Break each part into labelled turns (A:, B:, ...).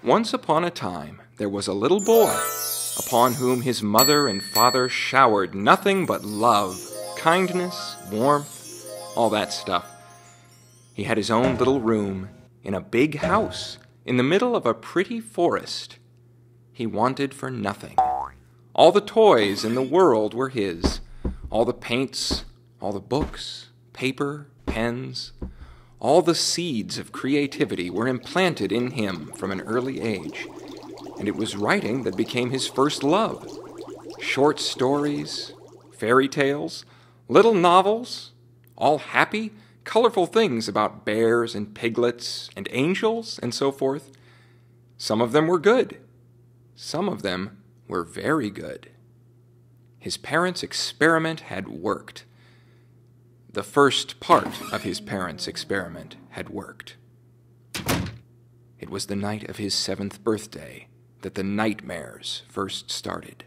A: Once upon a time, there was a little boy upon whom his mother and father showered nothing but love, kindness, warmth, all that stuff. He had his own little room in a big house in the middle of a pretty forest. He wanted for nothing. All the toys in the world were his. All the paints, all the books, paper, pens, all the seeds of creativity were implanted in him from an early age. And it was writing that became his first love. Short stories, fairy tales, little novels, all happy, colorful things about bears and piglets and angels and so forth. Some of them were good. Some of them were very good. His parents' experiment had worked. The first part of his parents' experiment had worked. It was the night of his 7th birthday that the nightmares first started.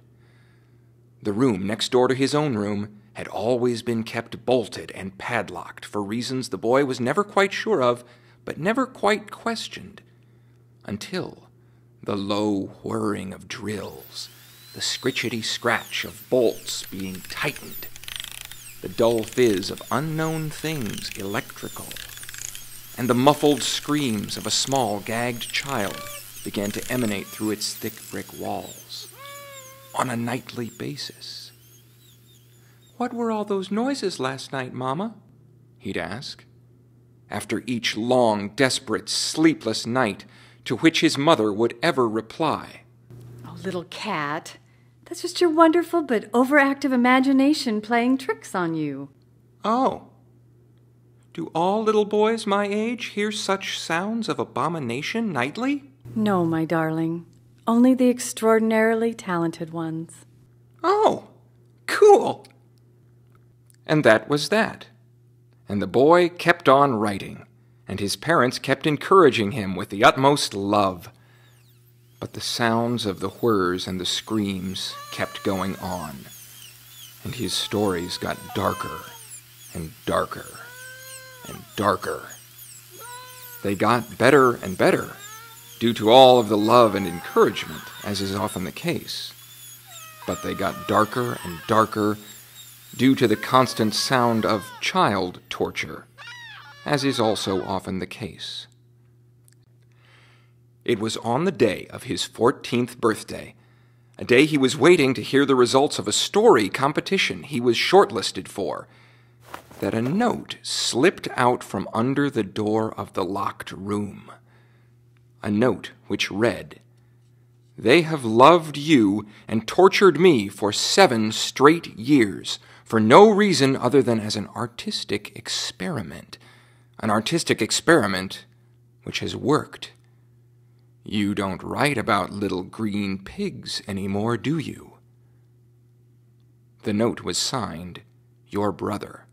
A: The room next door to his own room had always been kept bolted and padlocked for reasons the boy was never quite sure of, but never quite questioned, until the low whirring of drills, the scritchety-scratch of bolts being tightened, the dull fizz of unknown things electrical, and the muffled screams of a small, gagged child began to emanate through its thick brick walls on a nightly basis. "What were all those noises last night, Mama?" he'd ask, after each long, desperate, sleepless night to which his mother would ever reply,
B: "Oh, little cat, that's just your wonderful but overactive imagination playing tricks on you."
A: "Oh, do all little boys my age hear such sounds of abomination nightly?"
B: "No, my darling. Only the extraordinarily talented ones."
A: "Oh, cool!" And that was that. And the boy kept on writing, and his parents kept encouraging him with the utmost love. But the sounds of the whirs and the screams kept going on, and his stories got darker and darker and darker. They got better and better, due to all of the love and encouragement, as is often the case. But they got darker and darker due to the constant sound of child torture, as is also often the case. It was on the day of his 14th birthday, a day he was waiting to hear the results of a story competition he was shortlisted for, that a note slipped out from under the door of the locked room. A note which read, "They have loved you and tortured me for 7 straight years, for no reason other than as an artistic experiment which has worked. You don't write about little green pigs anymore, do you?" The note was signed, "Your brother,"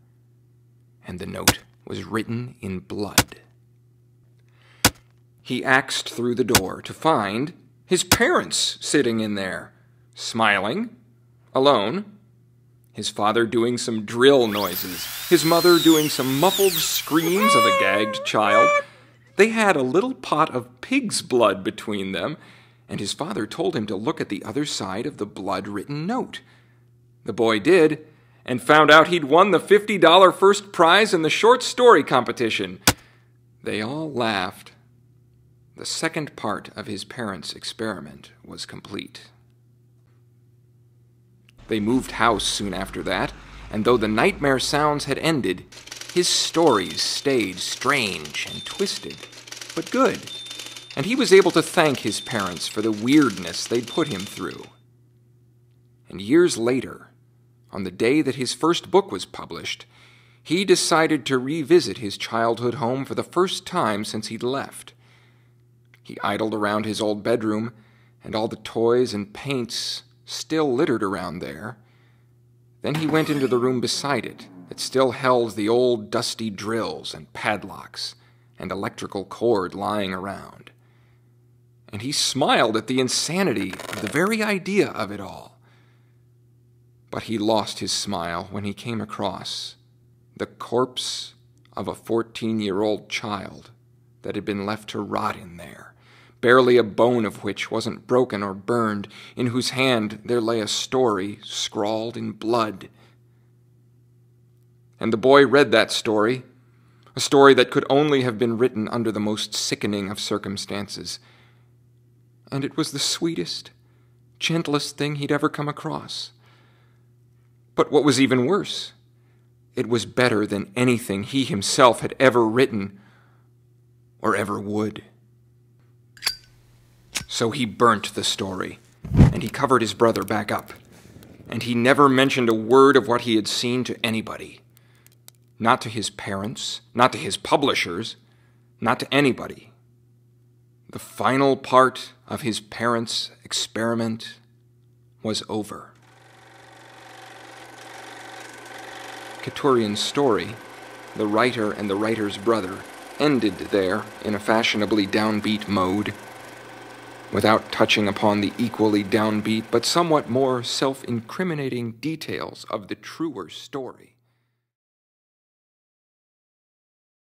A: and the note was written in blood. He axed through the door to find his parents sitting in there, smiling, alone, his father doing some drill noises, his mother doing some muffled screams of a gagged child. They had a little pot of pig's blood between them, and his father told him to look at the other side of the blood-written note. The boy did, and found out he'd won the $50 first prize in the short story competition. They all laughed. The second part of his parents' experiment was complete. They moved house soon after that, and though the nightmare sounds had ended, his stories stayed strange and twisted, but good, and he was able to thank his parents for the weirdness they'd put him through. And years later, on the day that his first book was published, he decided to revisit his childhood home for the first time since he'd left. He idled around his old bedroom, and all the toys and paints still littered around there. Then he went into the room beside it that still held the old dusty drills and padlocks and electrical cord lying around. And he smiled at the insanity of the very idea of it all. But he lost his smile when he came across the corpse of a 14-year-old child that had been left to rot in there, barely a bone of which wasn't broken or burned, in whose hand there lay a story scrawled in blood. And the boy read that story, a story that could only have been written under the most sickening of circumstances. And it was the sweetest, gentlest thing he'd ever come across. But what was even worse, it was better than anything he himself had ever written or ever would. So he burnt the story, and he covered his brother back up, and he never mentioned a word of what he had seen to anybody. Not to his parents, not to his publishers, not to anybody. The final part of his parents' experiment was over. Katurian's story, The Writer and the Writer's Brother, ended there in a fashionably downbeat mode, without touching upon the equally downbeat but somewhat more self-incriminating details of the truer story.